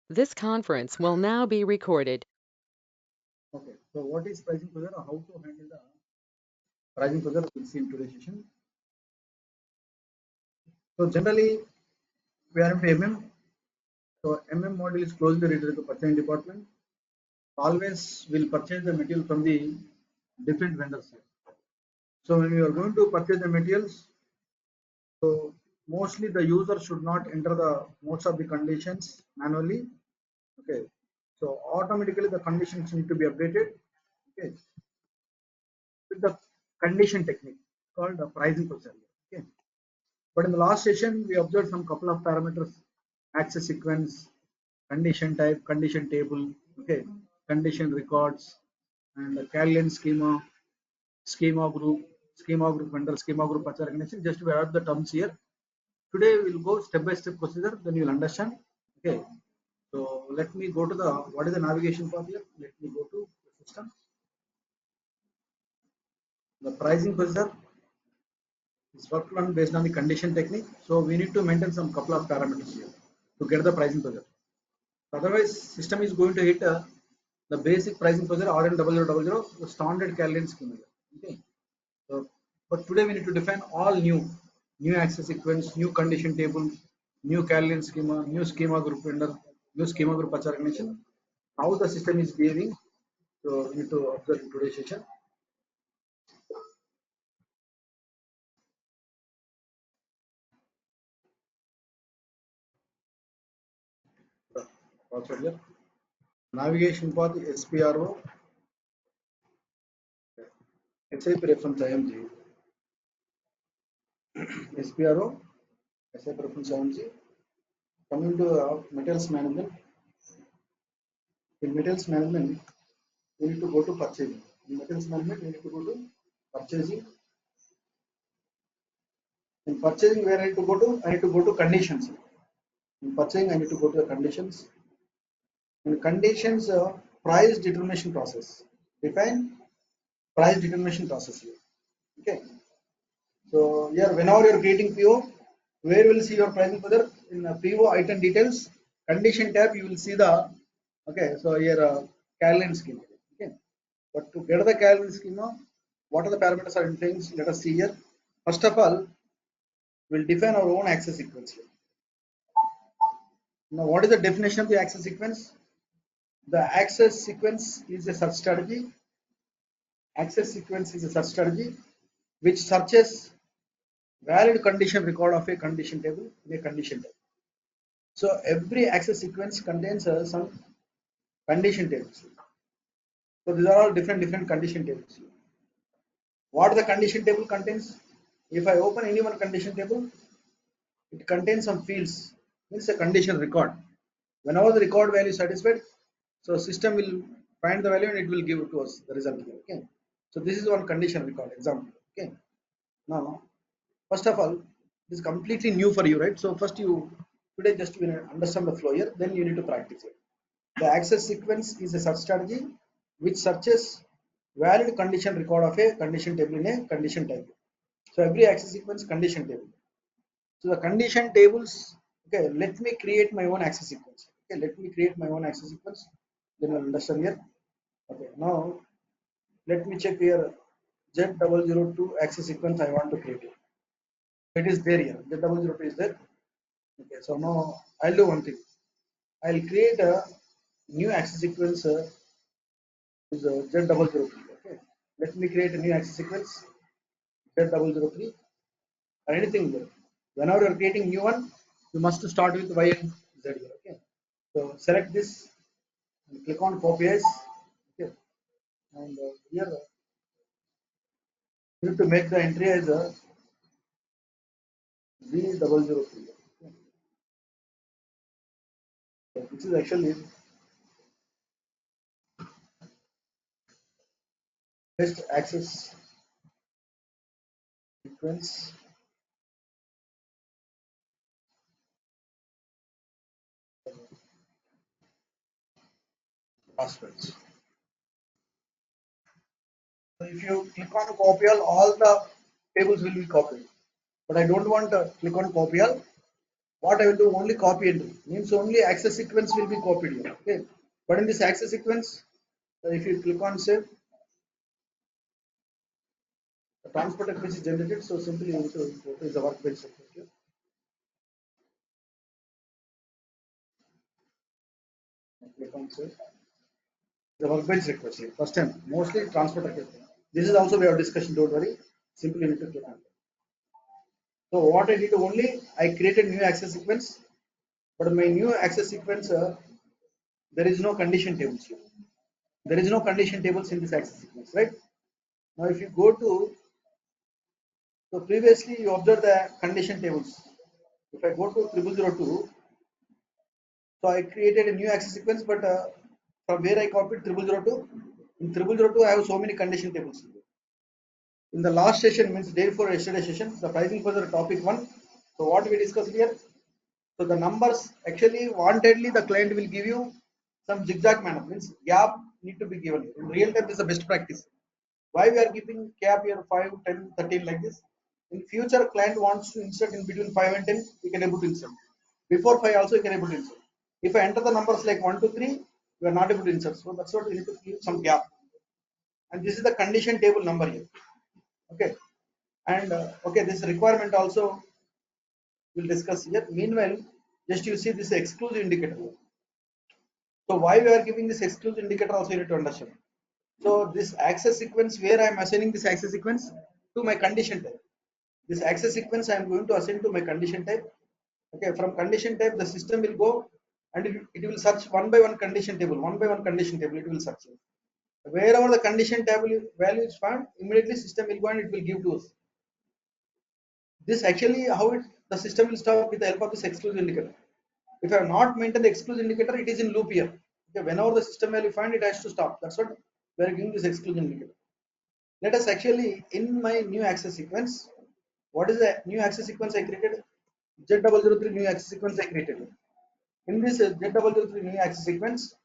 This conference will now be recorded. Okay, so what is pricing pressure or how to handle the pricing pressure we'll see in today's session. So generally we are into MM. So MM model is closely related to purchasing department. Always will purchase the material from the different vendors here. So when you are going to purchase the materials, so mostly the user should not enter the most of the conditions manually. Okay, so automatically the conditions need to be updated. Okay, with the condition technique called the pricing procedure. Okay. But in the last session, we observed some couple of parameters: access sequence, condition type, condition table, okay, condition records, and the Callian schema, schema group vendor, schema group purchase recognition. Just to add the terms here. Today we will go step by step procedure, then you will understand. Okay. So let me go to the what is the navigation path here? Let me go to the system. The pricing procedure is worked on based on the condition technique. So we need to maintain some couple of parameters here to get the pricing procedure. Otherwise, system is going to hit the basic pricing procedure RN0000, the standard Callian schema. Okay. So, but today we need to define all new access sequence, new condition table, new Callian schema, new schema group vendor, new schema group purchase recognition. How the system is behaving. So we need to observe in today's session. Also here. Navigation path SPRO, SAP reference IMG, SPRO, SAP reference IMG. Coming to materials management, in materials management, we need to go to purchasing. In materials management, we need to go to purchasing. In purchasing, where I need to go to? I need to go to conditions. In purchasing, I need to go to the conditions. In conditions, price determination process. Define price determination process here. Okay. So here, whenever you are creating PO, where will see your pricing further in PO item details, condition tab, you will see the okay. So here, Calendar schema. Okay. But to get the Calendar schema, what are the parameters are in things? Let us see here. First of all, we'll define our own access sequence here. Now, what is the definition of the access sequence? The access sequence is a search strategy. Access sequence is a search strategy which searches valid condition record of a condition table in a condition table. So every access sequence contains some condition tables. So these are all different condition tables. What the condition table contains? If I open any one condition table, it contains some fields. Means a condition record. Whenever the record value is satisfied, so system will find the value and it will give it to us the result here. Okay. So this is one condition record example. Okay. Now, first of all, this is completely new for you, right? So first you today just to understand the flow here, then you need to practice it. The access sequence is a search strategy which searches valid condition record of a condition table in a condition table. So every access sequence condition table. So the condition tables, okay, let me create my own access sequence. Okay, let me create my own access sequence. Then I'll understand here. Okay, now let me check here Z002 access sequence I want to create it. It is there here. Z002 is there. Okay, so now I'll do one thing. I'll create a new access sequence is Z003. Okay, let me create a new access sequence Z003 or anything there. Whenever you're creating new one, you must start with Y and Z here. Okay, so select this and click on copy as. Okay, and here you need to make the entry as a Z003. Okay, which is actually best access sequence passwords. So if you click on copy all the tables will be copied. But I don't want to click on copy all. what I will do only copy entry means only access sequence will be copied here. Okay, but in this access sequence, if you click on save, the transport page is generated. So simply you need to go to the workbench section here. Click on save. The workbench request here. First time, mostly transport request. This is also we have discussion. Don't worry. Simply need to click on. So what I did only, I created new access sequence, but my new access sequence, there is no condition tables here. There is no condition tables in this access sequence, right? Now, if you go to, so previously you observe the condition tables. If I go to 0002, so I created a new access sequence, but from where I copied 0002, in 0002 I have so many condition tables. In the last session, means day before yesterday session, the pricing for the topic one. So what we discussed here, so the numbers actually wantedly the client will give you some zigzag manner, means gap need to be given. In real time, this is the best practice. Why we are giving gap here 5, 10, 13 like this? In future, client wants to insert in between 5 and 10, we can able to insert. Before 5 also, you can able to insert. If I enter the numbers like 1, 2, 3, you are not able to insert. So that's what we need to give some gap. And this is the condition table number here. Okay. And okay, this requirement also we'll discuss here. Meanwhile, just you see this exclusive indicator. So why we are giving this exclusive indicator also you need to understand. So this access sequence where I am assigning this access sequence to my condition type. This access sequence I am going to assign to my condition type. Okay, from condition type the system will go and it will search one by one condition table, one by one condition table it will search. Wherever the condition table value is found, immediately system will go and it will give to us. This actually how the system will stop with the help of this exclusive indicator. If I have not maintained the exclusive indicator, it is in loop here. Okay, whenever the system value find, it has to stop. That's what we are giving this exclusive indicator. Let us actually in my new access sequence. What is the new access sequence I created? Z003 new access sequence I created. In this Z003 new access sequence,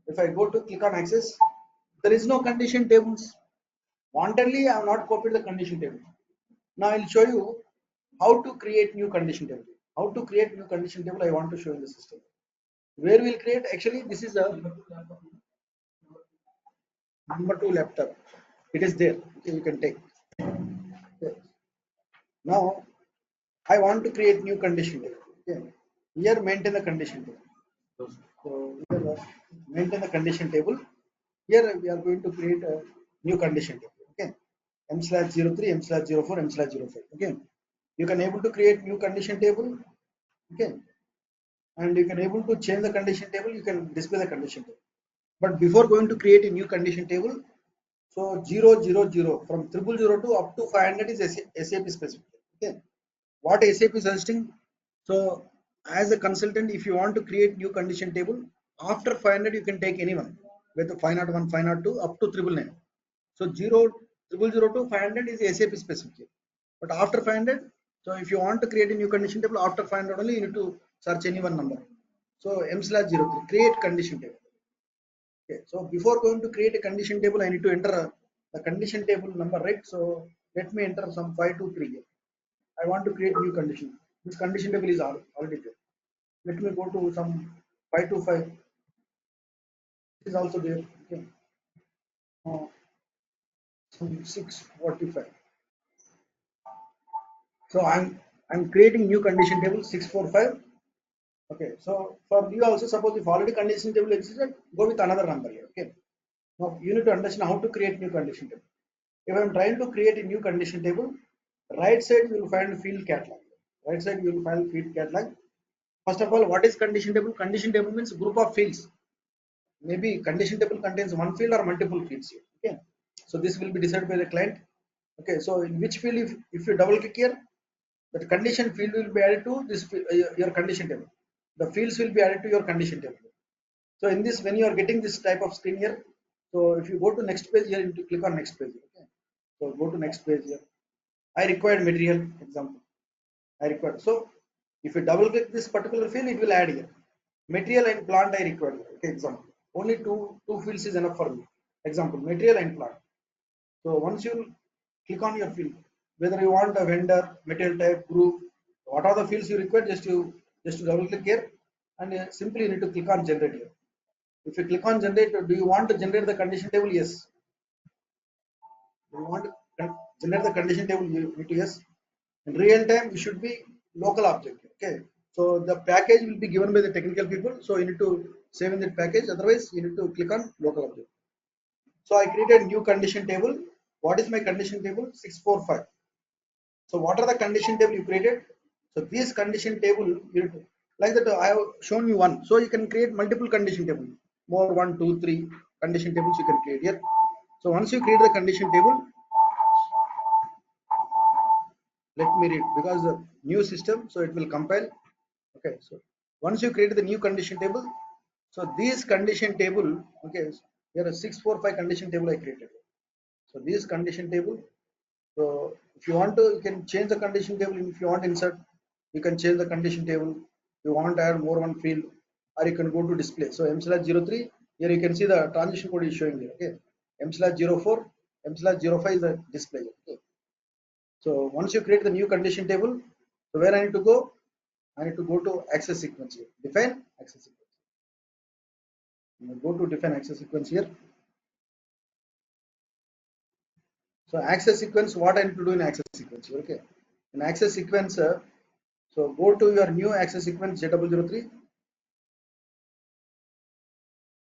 if I go to click on access, there is no condition tables. Wantedly, I have not copied the condition table. Now I'll show you how to create new condition table. How to create new condition table I want to show in the system. Where we'll create, actually this is a number 2 laptop. It is there. Okay, you can take. Okay. Now I want to create new condition table. Okay. Here maintain the condition table. So here maintain the condition table. Here we are going to create a new condition table. Okay. M/03, M/04, M/05. Okay. You can able to create new condition table. Okay. And you can able to change the condition table. You can display the condition table. But before going to create a new condition table, so 000 from 0002 up to 500 is SAP specific. Okay. What SAP is suggesting? So as a consultant, if you want to create new condition table, after 500 you can take anyone, with 501, 502 up to 999. So 000 to 500 is SAP specific. But after 500, so if you want to create a new condition table after 500 only, you need to search any one number. So M/03 create condition table. Okay, so before going to create a condition table, I need to enter the condition table number, right? So let me enter some 523 here. I want to create new condition. This condition table is already there. Let me go to some 525. This is also there. Okay. Some 645. So I'm creating new condition table 645. Okay. So for you also, suppose if already condition table existed, go with another number here. Okay. Now you need to understand how to create new condition table. If I'm trying to create a new condition table, right side you will find field catalog. Right side you will find field catalog. First of all, what is condition table? Condition table means group of fields. Maybe condition table contains one field or multiple fields here. Okay. So this will be decided by the client. Okay. So in which field, if you double click here, that condition field will be added to this your condition table. The fields will be added to your condition table. So in this, when you are getting this type of screen here, so if you go to next page here, you need to click on next page. Okay. So go to next page here. I required material example. I required. So if you double click this particular field, it will add here. Material and plant I required. Okay, example. Only two fields is enough for me. Example, material and plant. So once you click on your field, whether you want a vendor, material type, group, what are the fields you require, just you Just double click here and simply you need to click on generate here. If you click on generate, do you want to generate the condition table? Yes. Do you want to generate the condition table? You need to yes. In real time, you should be local object. Okay. So the package will be given by the technical people. So you need to save in that package. Otherwise, you need to click on local object. So I created new condition table. What is my condition table? 645. So what are the condition table you created? So this condition table, you like that I have shown you one. So you can create multiple condition table. More one, two, three condition tables you can create here. So once you create the condition table, let me read because the new system, so it will compile. Okay, so once you create the new condition table, so this condition table, okay, here are 645 condition table I created. So this condition table, so if you want to, you can change the condition table. If you want to insert, you can change the condition table. You want to add more one field, or you can go to display. So m/03, here you can see the transition code is showing here. Okay, m/04, m/05 is the display. Okay. So once you create the new condition table, so where I need to go? I need to go to access sequence here. Define access sequence. Go to define access sequence here. So access sequence, what I need to do in access sequence here? Okay. In access sequence, so go to your new access sequence J003.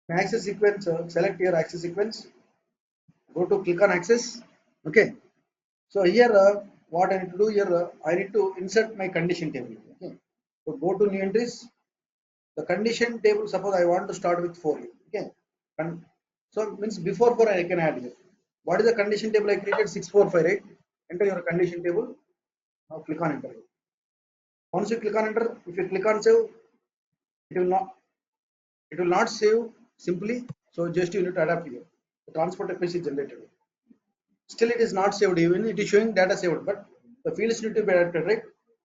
In access sequence, select your access sequence. Go to click on access. Okay. So here, what I need to do here, I need to insert my condition table. Okay. So go to new entries. The condition table, suppose I want to start with 4 here. Okay. And so means before 4 I can add here. What is the condition table I created? 645, right? Enter your condition table. Now click on enter. Once you click on enter, if you click on save, it will not save simply. So just you need to adapt here. The transport request is generated. Still it is not saved, even it is showing data saved, but the fields need to be adapted, right?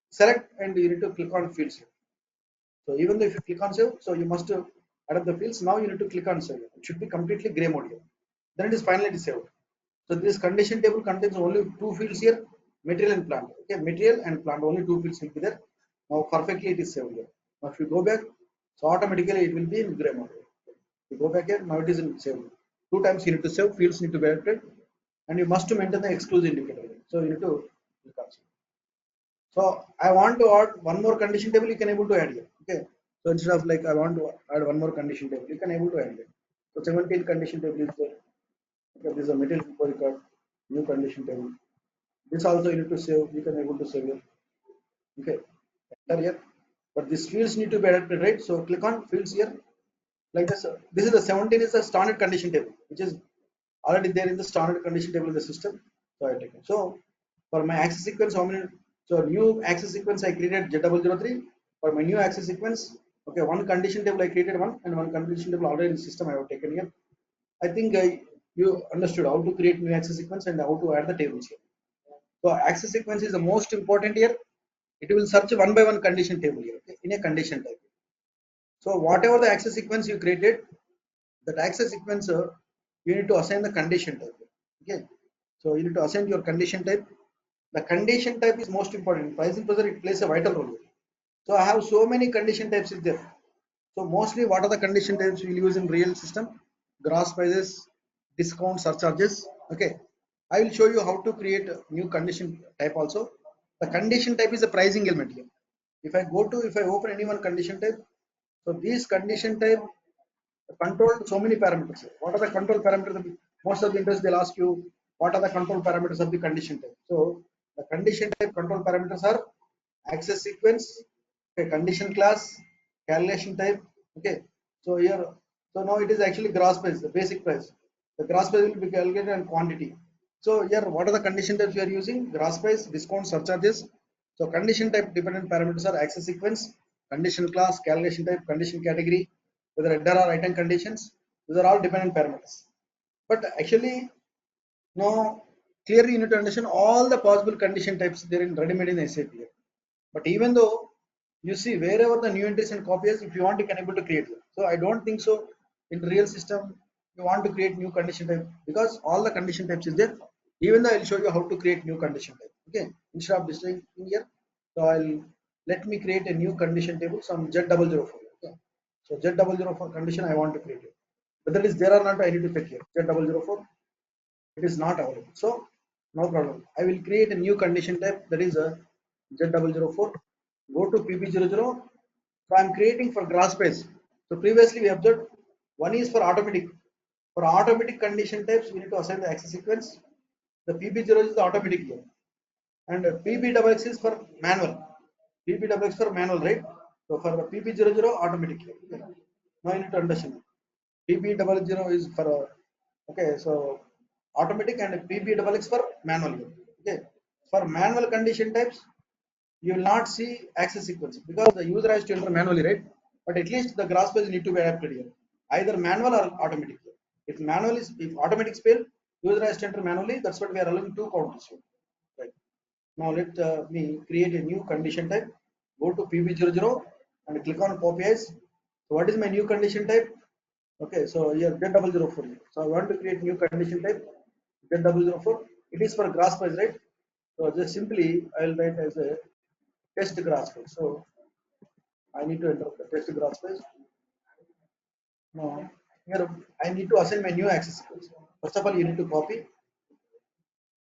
Select and you need to click on fields here. So even though if you click on save, so you must adapt the fields. Now you need to click on save. It should be completely gray mode here. Then it is finally saved. So this condition table contains only two fields here, material and plant. Okay, material and plant, only two fields will be there. Now perfectly it is saved here. Now if you go back, so automatically it will be in gray mode. If you go back here, now it is in saved. Two times you need to save, fields need to be added, and you must maintain the exclusive indicator. So you need to click on save. So I want to add one more condition table, you can able to add here. Okay. So instead of like I want to add one more condition table, you can able to add here. So 17 condition table is there. Okay, this is a material info record, new condition table. This also you need to save, you can able to save here. Okay, enter here. But these fields need to be adapted, right? So click on fields here. Like this. This is the 17 is the standard condition table, which is already there in the standard condition table in the system. So I take it. So for my access sequence, how many? So new access sequence I created J003. For my new access sequence, okay, one condition table I created one, and one condition table already in the system I have taken here. I think you understood how to create new access sequence and how to add the tables here. So access sequence is the most important here. It will search one by one condition table here, okay, in a condition type. So whatever the access sequence you created, that access sequence you need to assign the condition type. Okay, so you need to assign your condition type. The condition type is most important. Pricing pressure, it plays a vital role here. So I have so many condition types is there. So mostly what are the condition types we will use in real system? Gross prices, discount, surcharges. Okay. I will show you how to create a new condition type also. The condition type is a pricing element here. If I open any one condition type, so these condition type control so many parameters. What are the control parameters? Most of the interest they'll ask you what are the control parameters of the condition type. So the condition type control parameters are access sequence, okay, condition class, calculation type. Okay, so here, so now it is actually gross price, the basic price. The gross price will be calculated and quantity. So here, what are the condition types we are using? Gross price, discount, surcharges. So condition type dependent parameters are access sequence, condition class, calculation type, condition category, whether there are item conditions. These are all dependent parameters. But actually, now clearly you need to understand all the possible condition types there in ready-made in SAP. But even though you see wherever the new entries and copies, if you want, you can able to create them. So I don't think so in the real system you want to create new condition type because all the condition types is there. Even though I'll show you how to create new condition type. Okay, instead of displaying in here, so I'll let me create a new condition table, some Z004. Okay. So Z004 condition I want to create it. Whether it is there or not, I need to check here. Z004, it is not available. So no problem. I will create a new condition type, that is a Z004. Go to PP00. So I am creating for grass space. So previously we observed one is for automatic. For automatic condition types, we need to assign the access sequence. The PP0 is the automatic here, and PPXX is for manual. PPXX for manual, right? So for the PP00 automatic here. Okay. Now you need to understand. PP00 is for okay, so automatic, and PPXX for manual here. Okay. For manual condition types, you will not see access sequence because the user has to enter manually, right? But at least the grass page need to be adapted here, either manual or automatic. If manual is, if automatic fail, user has to enter manually. That's what we are allowing two counters here, right? Now let me create a new condition type. Go to PB00 and click on copy as. So what is my new condition type? Okay, so here Z004. So I want to create new condition type Z004. It is for grass page, right? So just simply I will write as a test grass page. So I need to enter the test grass page. Now here I need to assign my new access sequence. First of all, you need to copy.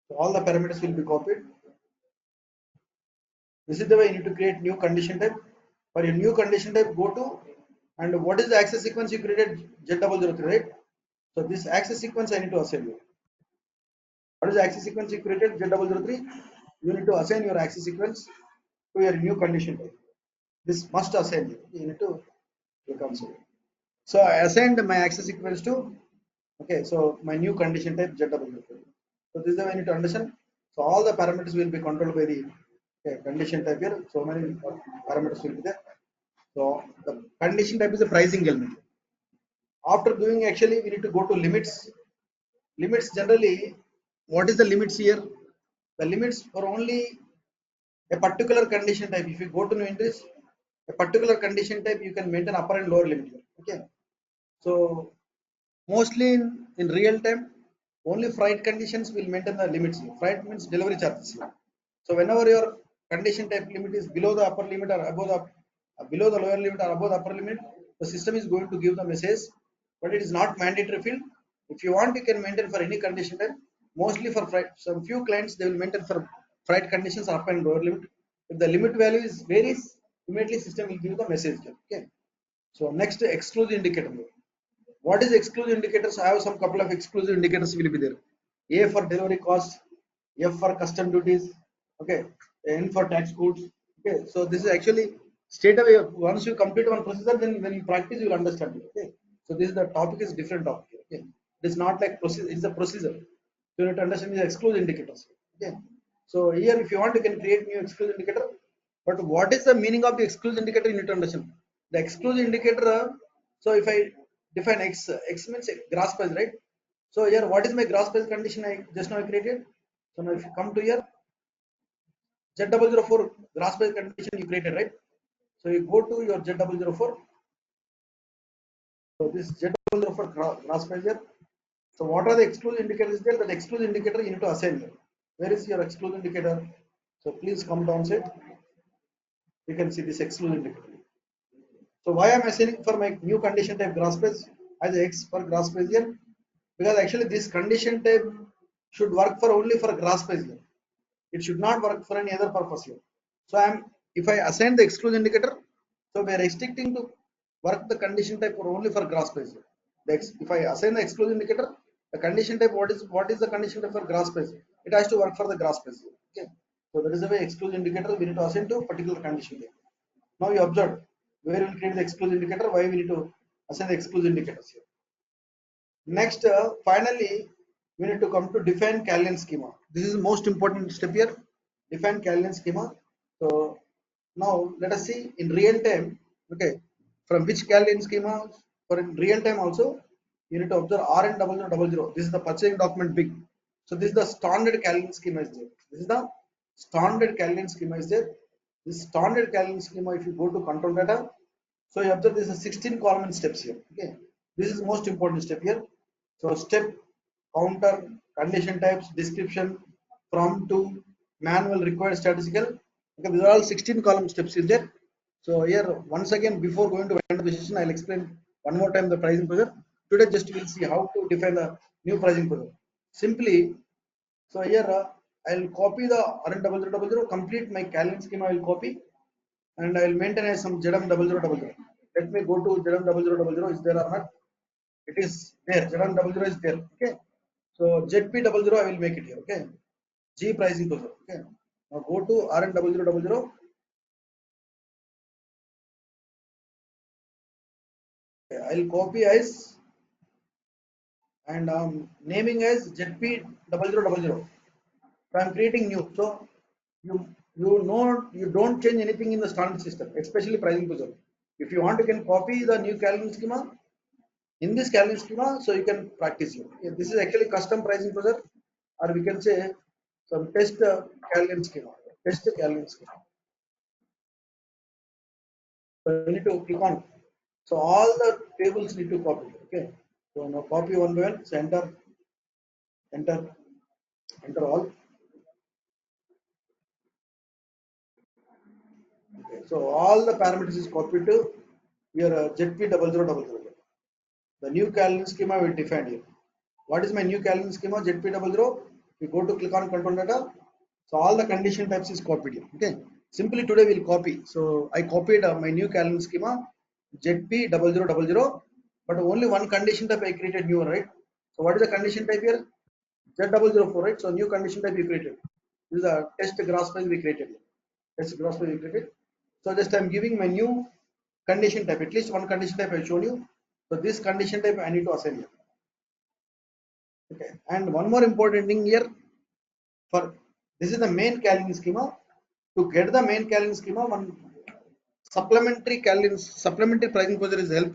So all the parameters will be copied. This is the way you need to create new condition type. For your new condition type, go to, and what is the access sequence you created? Z003, right? So this access sequence I need to assign you. What is the access sequence you created? Z003. You need to assign your access sequence to your new condition type. This must assign you. You need to click on save. So I assigned my access sequence to, okay, so my new condition type Z003. So this is the way you need to understand. So all the parameters will be controlled by the, okay, condition type here. So many parameters will be there. So the condition type is a pricing element. After doing, actually we need to go to limits. Limits generally, what is the limits here? The limits for only a particular condition type. If you go to new entries, a particular condition type, you can maintain upper and lower limit here. Okay. So mostly in real time, only freight conditions will maintain the limits here. Freight means delivery charges here. So whenever your condition type limit is below the upper limit or above the below the lower limit or above the upper limit, the system is going to give the message, but it is not mandatory field. If you want, you can maintain for any condition type. Mostly for freight, some few clients they will maintain for freight conditions up and lower limit. If the limit value is varies, immediately system will give the message here. Okay. So next, exclusive indicator. What is exclusive indicators? I have some couple of exclusive indicators will be there. A for delivery cost, F for custom duties, okay, N for tax codes. Okay, so this is actually straight away. Once you complete one procedure, then when you practice, you will understand it. Okay, so this is the topic is different topic. Okay, it is not like procedure. It's a procedure. So you need to understand the exclusive indicators. Okay, so here if you want, you can create new exclusive indicator. But what is the meaning of the exclusive indicator? You need to understand. The exclusive indicator. So if I define X means grass price, right? So here, what is my grass price condition I just now created? So now if you come to here, Z004 grass price condition you created, right? So you go to your Z004. So this Z004 grass price here. So what are the exclusive indicators there? That exclusive indicator you need to assign here. Where is your exclusive indicator? So please come down set. You can see this exclusive indicator. So why am I assigning for my new condition type grass price as X for grass price here? Because actually this condition type should work for only for grass price here. It should not work for any other purpose here. So if I assign the exclusive indicator, so we are restricting to work the condition type for only for grass price here. If I assign the exclusive indicator, the condition type, what is the condition type for grass price? It has to work for the grass price here. Okay. So that is the way exclusive indicator we need to assign to particular condition type. Now you observe where we will create the exclusive indicator, why we need to assign the exclusive indicators here. Next, finally, we need to come to define Callian schema. This is the most important step here. Define Callian schema. So now let us see in real time. Okay, from which Callian schema? For in real time also, you need to observe RN0000. This is the purchasing document big. So this is the standard Callian schema is there. This is the standard Callian schema is there. This standard Callian schema, if you go to control data, so you observe this is 16 column steps here. Okay, this is most important step here. So step, counter, condition types, description, from to, manual, required, statistical. Okay, these are all 16 column steps in there. So here, once again, before going to end the session, I'll explain one more time the pricing procedure. Today, just we'll see how to define the new pricing procedure. Simply, so here I'll copy the RN0000, complete my calendar schema. I will copy and I will maintain as some ZM0000. Let me go to ZM0000. Is there or not? It is there. ZM00 is there. Okay. So ZP00 I will make it here. Okay. G pricing procedure. Okay. Now go to RN0000. I'll copy as and naming as ZP0000. So I'm creating new. So you don't change anything in the standard system, especially pricing procedure. If you want, you can copy the new calendar schema in this calendar schema, so you can practice it. Yeah, this is actually custom pricing procedure, or we can say some test calendar schema. Test calendar schema. So you need to click on. So all the tables need to copy. Okay. So now copy one by one. So enter, enter all. Okay. So all the parameters is copied to your ZP0000. The new calendar schema will define here. What is my new calendar schema? ZP00. We go to click on control data. So all the condition types is copied here. Okay. Simply today we'll copy. So I copied my new calendar schema ZP0000, but only one condition type I created new, right? So what is the condition type here? Z004, right? So new condition type we created. This is a test gross price we created. Test gross price we created. So just I'm giving my new condition type. At least one condition type I showed you. So this condition type I need to assign here. Okay. And one more important thing here, for this is the main calendar schema. To get the main calendar schema, one supplementary pricing procedure is help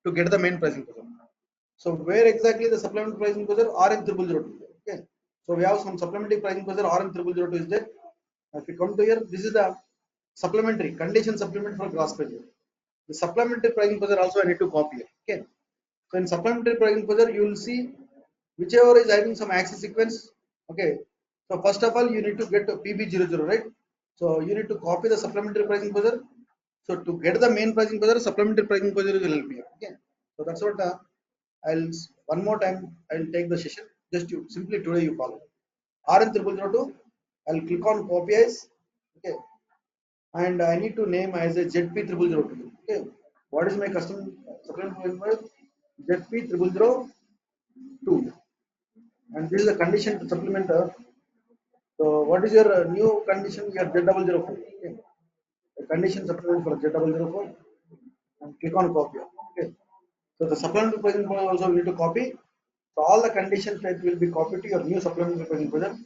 to get the main pricing procedure. So where exactly the supplementary pricing procedure? RM0002. Okay. So we have some supplementary pricing procedure RM0002 is there. If you come to here, this is the supplementary condition supplement for gross price. The supplementary pricing procedure also I need to copy here. Okay. So in supplementary pricing procedure, you will see whichever is having some access sequence. Okay. So first of all, you need to get a PB00, right? So you need to copy the supplementary pricing procedure. So to get the main pricing procedure, supplementary pricing procedure will help you. Okay. So that's what I'll one more time I'll take the session. Just you simply today you follow. RN0002. I'll click on copy as. Okay. And I need to name as a ZP0002. Okay. What is my custom supplementary pricing procedure? ZP0002. And this is a condition to supplement. So what is your new condition? Your Z004. Okay. The condition supplement for Z004 and click on copy. Okay. So the supplementary pricing procedure also we need to copy. So all the conditions that will be copied to your new supplementary pricing procedure.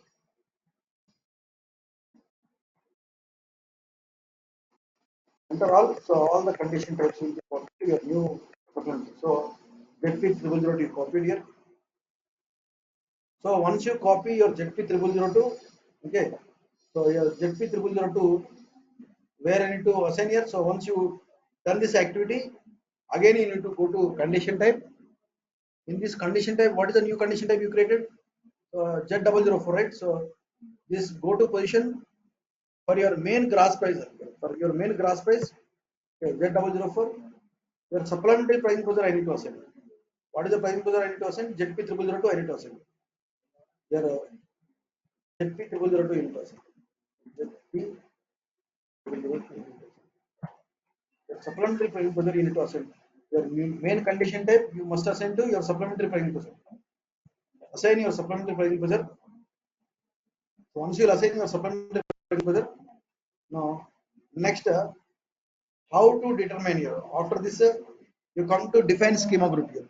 Enter all. So all the condition types will be copied to your new supplementary. So ZP0002 is copied here. So once you copy your ZP0002, okay. So your ZP0002, where I need to assign here. So once you done this activity, again you need to go to condition type. In this condition type, what is the new condition type you created? Z004, right? So this go to position for your main gross price. For your main gross price, okay, Z004. Your supplementary pricing procedure I need to assign. What is the pricing procedure I need to assign? ZP0002 I need to assign. Your ZP0002 I need to assign. ZP0002. Your supplementary pricing procedure you need to assign. Your main condition type you must assign to your supplementary pricing procedure. Assign your supplementary pricing procedure. So once you assign your supplementary pricing procedure, now next how to determine here. After this, you come to define schema group here.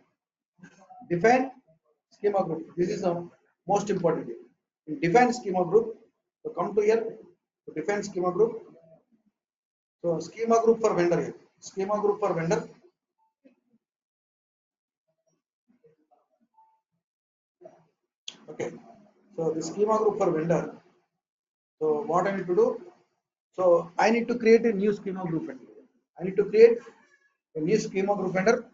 Define schema group. This is the most important here. In define schema group, so come to here to define schema group. So schema group for vendor here. Schema group for vendor. Okay. So the schema group for vendor. So what I need to do? So I need to create a new schema group vendor. I need to create a new schema group vendor.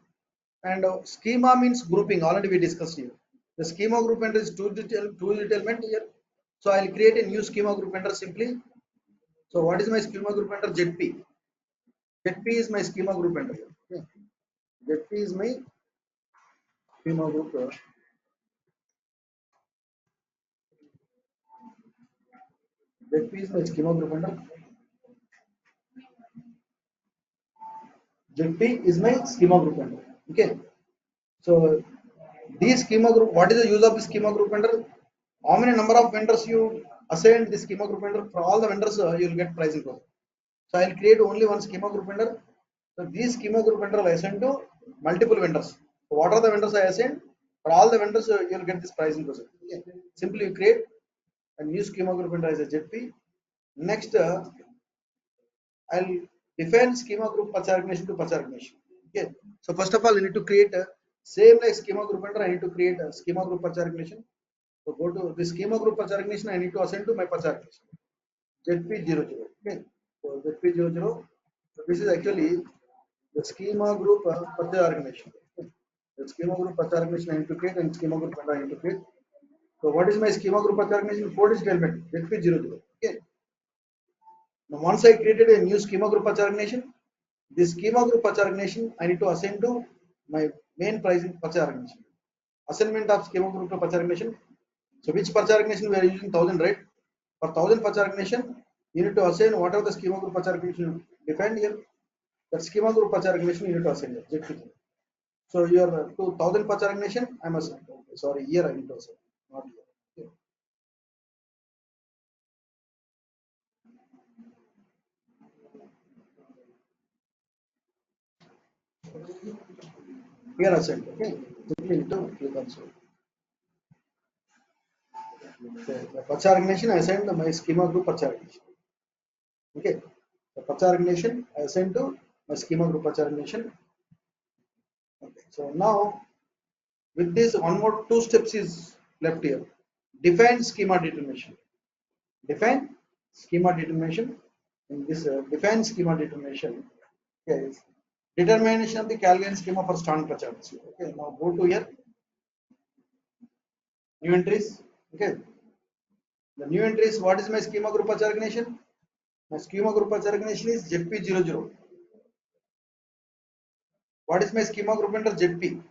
And schema means grouping. Already we discussed here. The schema group vendor is two digit element here. So I'll create a new schema group vendor simply. So what is my schema group under ZP? ZP is my schema group under. Okay. ZP is my schema group. ZP is my schema group under. ZP is my schema group under. Okay. So these schema group, what is the use of the schema group vendor? How many number of vendors you assign the schema group vendor? For all the vendors, you will get pricing code. So I'll create only one schema group vendor. So these schema group vendor will assign to multiple vendors. So what are the vendors I assign? For all the vendors, you will get this pricing process. Okay. Simply you create a new schema group vendor as a ZP. Next, I'll define schema group patch organization to patch organization. Okay. So first of all, you need to create a same like schema group vendor. I need to create a schema group patch organization. So go to the schema group patch organization. I need to assign to my patch organization. ZP00. Okay. So ZP00. So this is actually the schema group patch organization. Okay. The schema group patch organization I need to create and schema group vendor I need to create. So what is my schema group patch organization? 4-digit element ZP00. Okay. Now once I created a new schema group patch organization, this schema group patch organization I need to assign to my main pricing patch organization. Assignment of schema group to patch organization. So which patch organization we are using 1000, right? For 1000 patch organization, you need to assign whatever the schema group patch organization defined here. That schema group patch organization you need to assign here. So your 2000 patch organization, I must sorry here I need to assign, not here. Okay. Here assigned. Okay. Simply need to click on so. So the patch organization I assigned my schema group patch organization. Okay. The patch organization I assigned to my schema group patch organization. Okay. So now with this one more two steps is left here. Define schema determination. Define schema determination. In this define schema determination, okay, is determination of the Calvin schema for strong patterns. Okay, now go to here new entries. Okay, the new entries. What is my schema group patch organization? My schema group patch organization is ZP00. What is my schema group under ZP?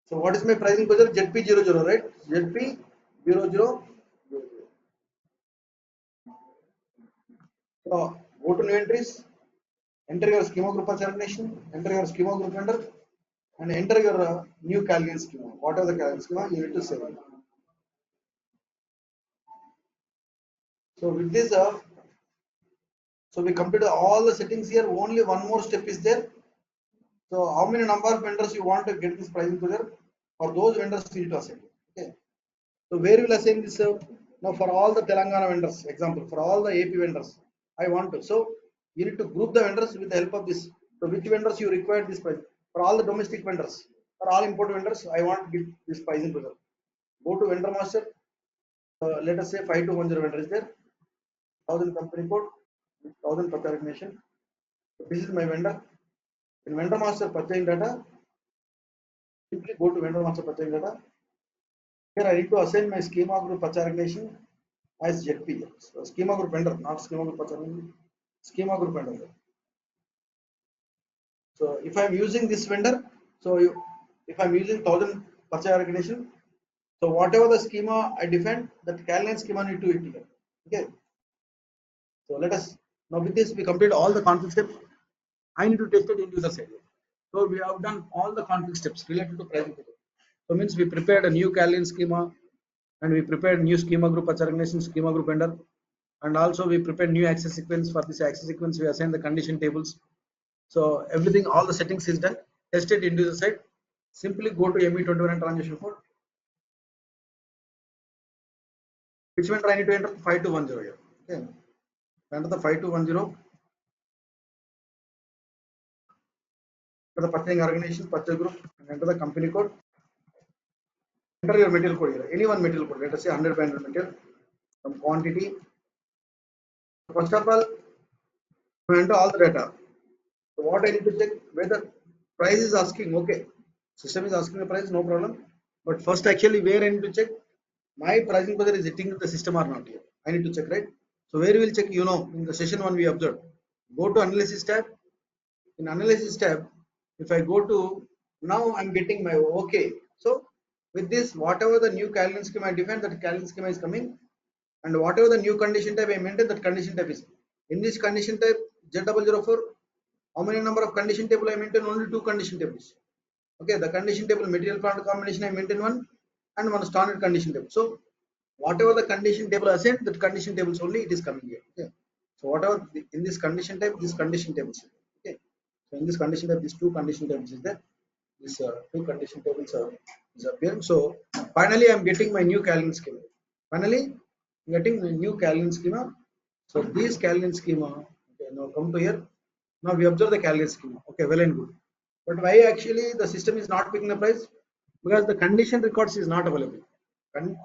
So what is my pricing position? ZP00, right? ZP00. So go to new entries. Enter your schema group patch organization. Enter your schema group under and enter your new Calvin schema. Whatever the Calvin schema, you need to save it. So with this, so we completed all the settings here. Only one more step is there. So how many number of vendors you want to get this pricing together? For those vendors, you need to assign. Okay. So where will assign this? Now for all the Telangana vendors, example, for all the AP vendors, I want to. So you need to group the vendors with the help of this. So which vendors you require this price? For all the domestic vendors, for all import vendors, I want to get this pricing together. Go to vendor master. Let us say 5210 vendor is there. 1000 company code, 1000 patch organization. So this is my vendor. In vendor master purchasing data, simply go to vendor master purchasing data. Here I need to assign my schema group patch organization as ZP. So schema group vendor, not schema group patch organization. Schema group vendor. So if I'm using this vendor, so if I'm using 1000 patch organization, so whatever the schema I define, that Calvin schema need to it here. Okay. So let us now with this we complete all the config steps. I need to test it in user side. So we have done all the config steps related to pricing. So means we prepared a new Calvin schema and we prepared new schema group patch organization schema group vendor, and also we prepared new access sequence. For this access sequence we assign the condition tables. So everything, all the settings is done. Test it into the site. Simply go to ME21 transaction code. Which vendor I need to enter? 5210 here. Okay. Enter the 5210 for the purchasing organization, purchase group, and enter the company code. Enter your material code here. Any one material code. Let us say 100 by 100 material. Some quantity. First of all, you enter all the data. So what I need to check whether price is asking. Okay. System is asking the price, no problem. But first, actually, where I need to check my pricing pressure is hitting the system or not here. I need to check, right? So where we will check, in the session one we observed. Go to analysis tab. In analysis tab, if I go to now, I'm getting my okay. So with this, whatever the new calendar schema I defined, that calendar schema is coming, and whatever the new condition type I maintain, that condition type is in this condition type Z004. How many number of condition table I maintain? Only two condition tables. Okay, the condition table material plant combination I maintain one and one standard condition table. So whatever the condition table assigned, that condition tables only it is coming here. Okay. So whatever in this condition type, this condition tables. Okay. So in this condition type, these two condition tables is there. These two condition tables are is appearing. So finally, I'm getting my new calendar schema. Finally, I'm getting my new calendar schema. So this calendar schema. Okay. Now come to here. Now we observe the calendar schema. Okay, well and good. But why actually the system is not picking the price? Because the condition records is not available.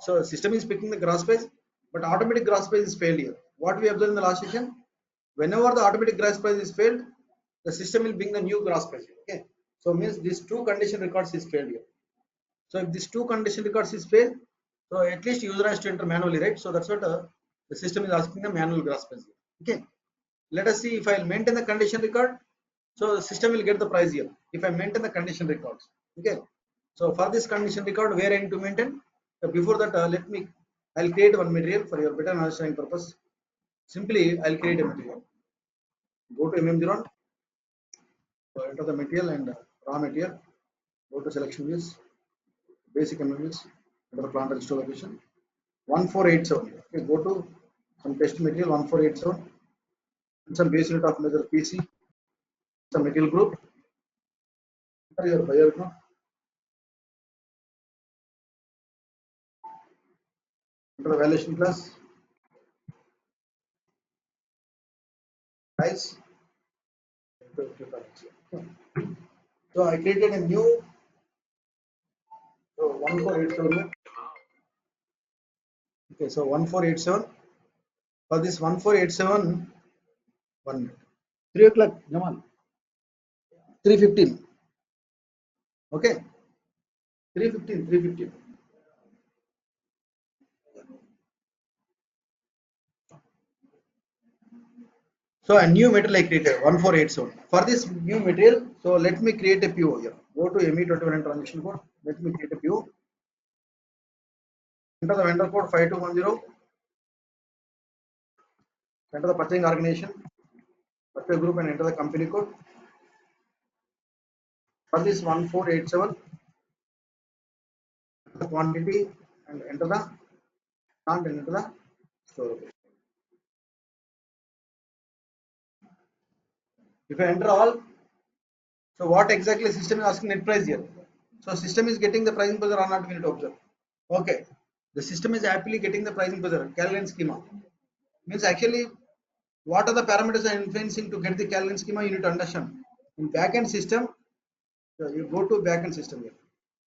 So system is picking the gross price, but automatic gross price is failed here. What we observed in the last session, whenever the automatic gross price is failed, the system will bring the new gross price. Okay, so means these two condition records is failed here. So if these two condition records is failed, so at least user has to enter manually, right? So that's what the system is asking the manual gross price. Okay, let us see if I maintain the condition record. So the system will get the price here if I maintain the condition records. Okay. So for this condition record, where I need to maintain. Before that, I'll create one material for your better understanding purpose. Simply, I'll create a material. Go to MM0, so enter the material and raw material. Go to selection views, basic MMVs, enter the plant register location. 1487. Okay, go to some test material 1487. And some base unit of measure PC, some material group. Enter your buyer group. Enter the valuation class. Price. So I created a new 1487. Okay, so 1487. For this 1487, 3 o'clock, Jamal. 3:15. Okay, 3:15, 3:15. So a new material I created 1487. For this new material, so let me create a PO here. Go to ME21 and transaction code. Let me create a PO. Enter the vendor code 5210. Enter the purchasing organization, purchase group, and enter the company code. For this 1487, the quantity and enter the plant and enter the store. If I enter all, so what exactly system is asking net price here? So system is getting the pricing pressure or not, we need to observe. Okay, the system is happily getting the pricing pressure. Calendar schema means actually what are the parameters are influencing to get the calendar schema? You need to understand. In backend system, so you go to backend system here.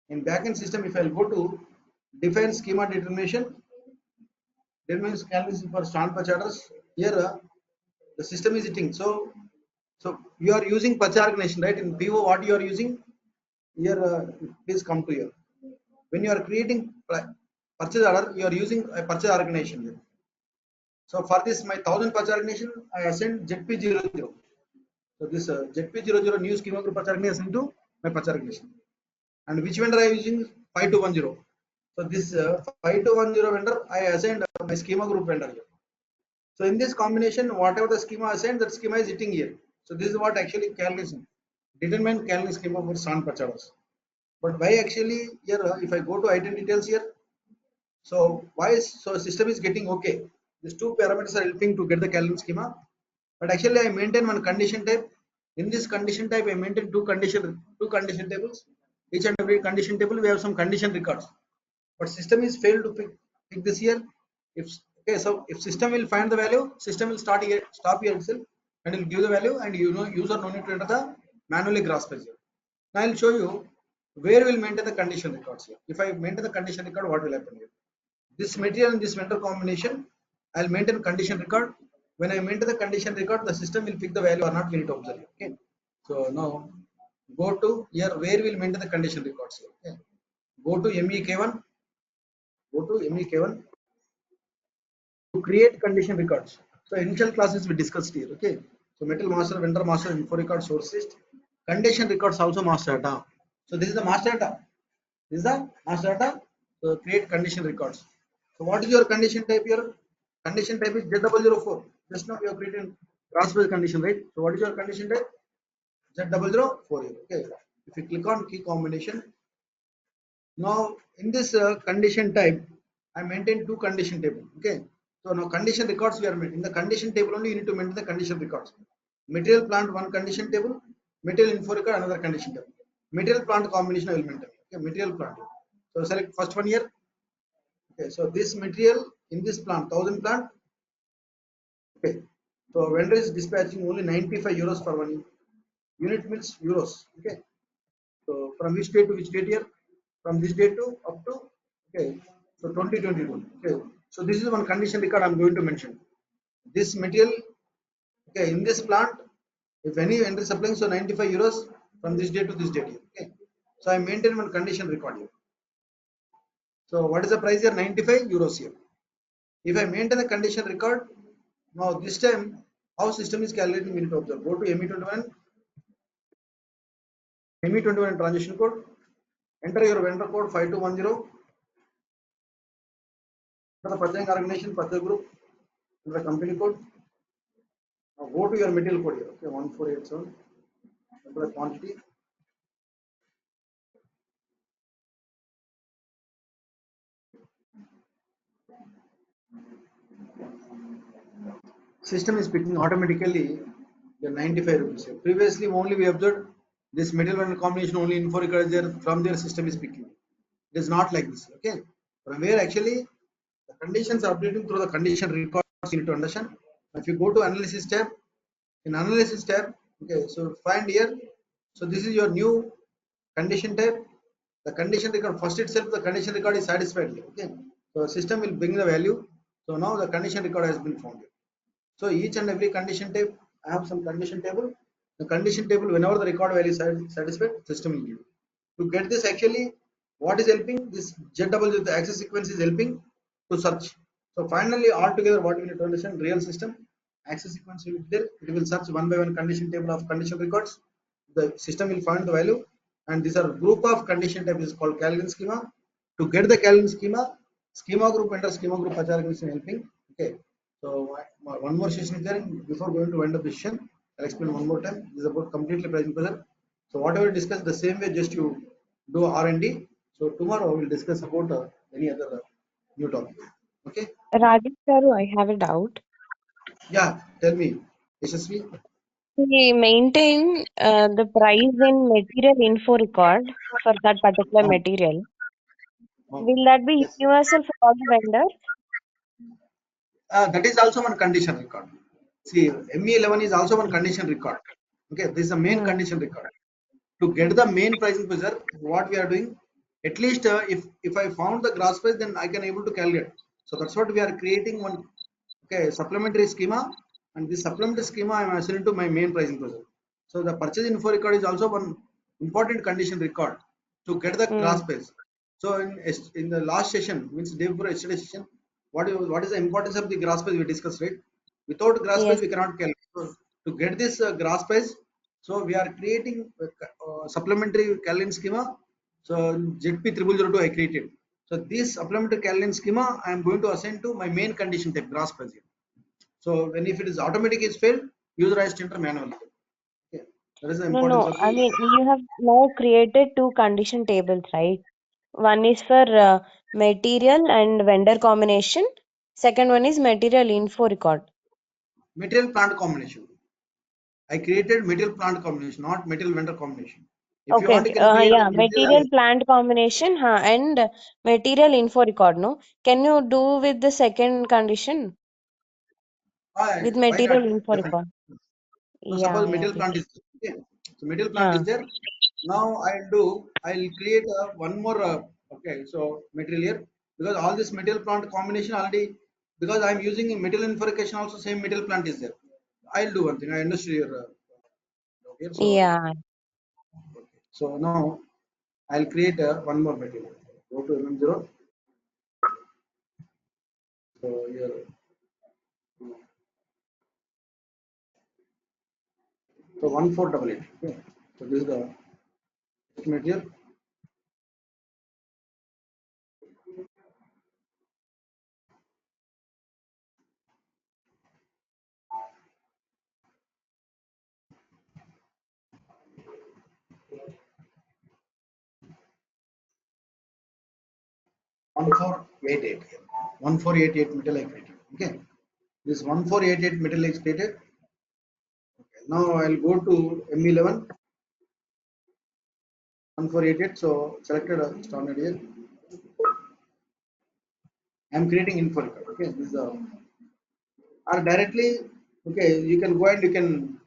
In backend system, if I go to define schema determination, determines calendar for stand purchase orders. Here the system is hitting. So you are using purchase organization, right? In PO, what you are using here, please come to here. When you are creating purchase order, you are using a purchase organization here. So for this, my 1000 purchase organization, I assigned ZP00. So this ZP00 new schema group purchase organization to my purchase organization. And which vendor I am using? 5210. So this 5210 vendor, I assigned my schema group vendor here. So in this combination, whatever the schema assigned, that schema is hitting here. So this is what actually calculation determine calendar schema for stand purchase. But why actually here, if I go to item details here, so why is so system is getting okay? These two parameters are helping to get the calendar schema. But actually, I maintain one condition type. In this condition type, I maintain two condition tables. Each and every condition table, we have some condition records. But system is failed to pick this here. If okay, so if system will find the value, system will stop here itself and will give the value, and user no need to enter the manually grasp here. Now I'll show you where we'll maintain the condition records here. If I maintain the condition record, what will happen here? This material and this vendor combination, I'll maintain condition record. When I maintain the condition record, the system will pick the value or not, we need to observe. Okay. So now go to here where we'll maintain the condition records here. Okay. Go to MEK1. Go to MEK1 to create condition records. So initial classes we discussed here. Okay. So metal master, vendor master, info record, source list. Condition records also master data. So this is the master data. This is the master data. So create condition records. So what is your condition type here? Condition type is Z004. Just now we have created cross-based condition, right? So what is your condition type? Z004 here. Okay. If you click on key combination, now in this condition type, I maintain two condition table. Okay. So now condition records we are in the condition table only. You need to maintain the condition records. Material plant one condition table, material info record another condition table. Material plant combination I will maintain. Okay. Material plant. So select first one here. Okay. So this material in this plant 1000 plant. Okay. So vendor is dispatching only 95 euros per 1 unit means euros. Okay. So from which date to which date here? From this date to up to okay. So 2022. Okay. So this is one condition record I'm going to mention. This material okay in this plant, if any vendor supplying so 95 euros from this date to this date here. Okay. So I maintain one condition record here. So what is the price here? 95 euros here. If I maintain the condition record, now this time how system is calculating we need to observe. Go to ME21 transaction code, enter your vendor code 5210 for the purchasing organization, purchase group, and the company code. Now go to your material code here. Okay, 1487. Enter the quantity. System is picking automatically the 95 rupees here. Previously, only we observed this material and combination only info record is there from their system is picking. It is not like this. Okay, from where actually the conditions are updating through the condition records you need to understand. If you go to analysis tab, in analysis tab, okay, so find here. So this is your new condition tab. The condition record first itself the condition record is satisfied here. Okay, so system will bring the value. So now the condition record has been found here. So each and every condition type, I have some condition table. The condition table, whenever the record value is satisfied, system will give. To get this actually, what is helping? This JW, the access sequence is helping to search. So finally, altogether, what we need to understand, real system, access sequence will be there. It will search one by one condition table of condition records. The system will find the value. And these are group of condition type is called Calvin schema. To get the Calvin schema, schema group enter schema group HR is helping. Okay. So one more session is there. Before going to end of the session, I'll explain one more time. This is about completely pricing pressure. So whatever discussed the same way, just you do R&D. So tomorrow we will discuss about any other new topic. Okay? Rajesh Garu, I have a doubt. Yeah. Tell me, Yashasvi. We maintain the price in material info record for that particular Um, material. um, Will that be yes. universal for all the vendors? That is also one condition record. See, ME11 is also one condition record. Okay, this is the main Hmm. condition record. To get the main pricing pressure, what we are doing, at least if I found the gross price, then I can able to calculate. So that's what we are creating one okay supplementary schema, and this supplementary schema I am assigned to my main pricing pressure. So the purchase info record is also one important condition record to get the Hmm. gross price. So in the last session means day before yesterday session, what is the importance of the gross price we discussed, right? Without gross price Yes. we cannot calculate. So to get this gross price, so we are creating supplementary calendar schema. So ZP 0002 I created. So this supplementary calendar schema I am going to assign to my main condition type gross price. So when if it is automatic is failed, user has to enter manually. Okay. That is the No, importance no. of I the mean, you have now created two condition tables, right? One is for material and vendor combination. Second one is material info record. material plant combination. I created material plant combination, not material vendor combination. If you Okay, want, you okay. can create Yeah, material material. plant combination, and material info record, no? Can you do with the second condition with Why not? material info Definitely. record? So Yeah, suppose yeah, material plant please. is there. Okay. So material plant is Huh. there. Now I'll create one more okay. So material here, because all this material plant combination already, because I'm using material information also same material plant is there. I'll do one thing. I understood your here. So Yeah. so now I'll create one more material. Go to MM0. So here, so 1488. Okay. So this is the material. One four eight eight. 1488 metal I created. Okay. This 1488 metal is created. Okay. Now I'll go to M11 1488. So selected standard here. I'm creating info record. Okay. This is or directly. Okay. You can go and you can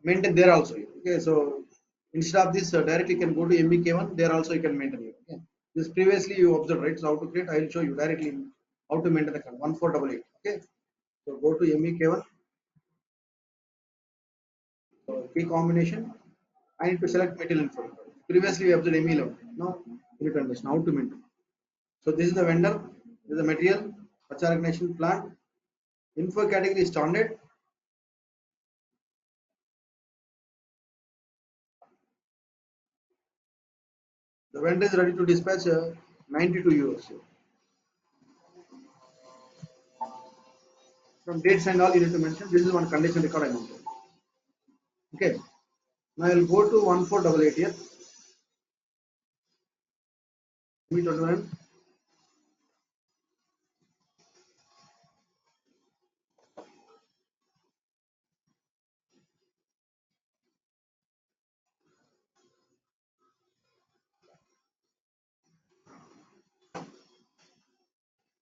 maintain there also. Okay. So instead of this directly you can go to MEK1. There also you can maintain it. Okay. This previously you observed, right? So how to create? I will show you directly how to maintain the account. 1488. Okay. So go to MEK1. So key combination. I need to select metal info. Previously we observed ME11. Now you need to understand how to maintain. So this is the vendor. This is the material. HR ignition plant. Info category is standard. The vendor is ready to dispatch 92 euros. From dates and all you need to mention. This is one condition record I mentioned. Okay. Now I will go to 1488 here. Me21.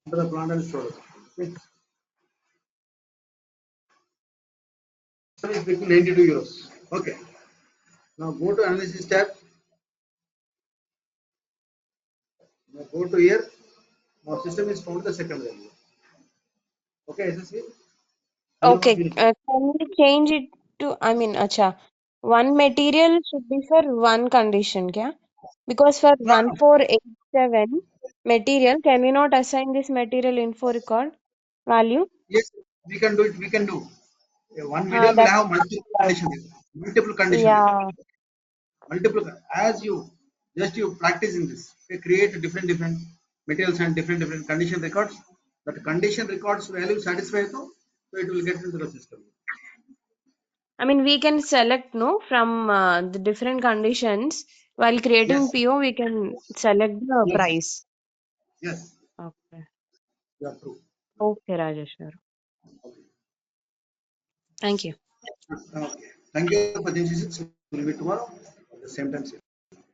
The plant and storage. Okay. So it's between 92 euros. Okay. Now go to analysis tab. Now go to here. Now system is found the second value. Okay, SSV. Minimum Okay, unit. can we change it to, I mean, acha, one material should be for one condition, kya? Because for No, no. 1487 material, can we not assign this material info record value? Yes, we can do it. We can do. One Ah, material will that's have multiple allowed. conditions. Multiple condition record. Yeah. Multiple as you just you practice in this. Okay, create different materials and different condition records. That condition records value satisfied, so it will get into the system. I mean, we can select, no, from the different conditions. While creating Yes, PO, we can select the yes, price. yes. Okay. You are true. Okay, Rajesh, sir. Okay. Thank you. Okay. Thank you for this. We'll meet tomorrow at the same time.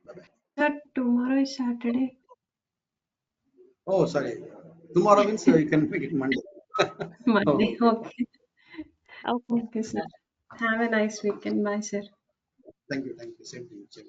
Bye. Sir, tomorrow is Saturday. Oh, sorry. Tomorrow means you can make it Monday. Monday. Okay. Okay. Okay. Okay, sir. Have a nice weekend. Bye, sir. Thank you. Thank you. Same to you. Same.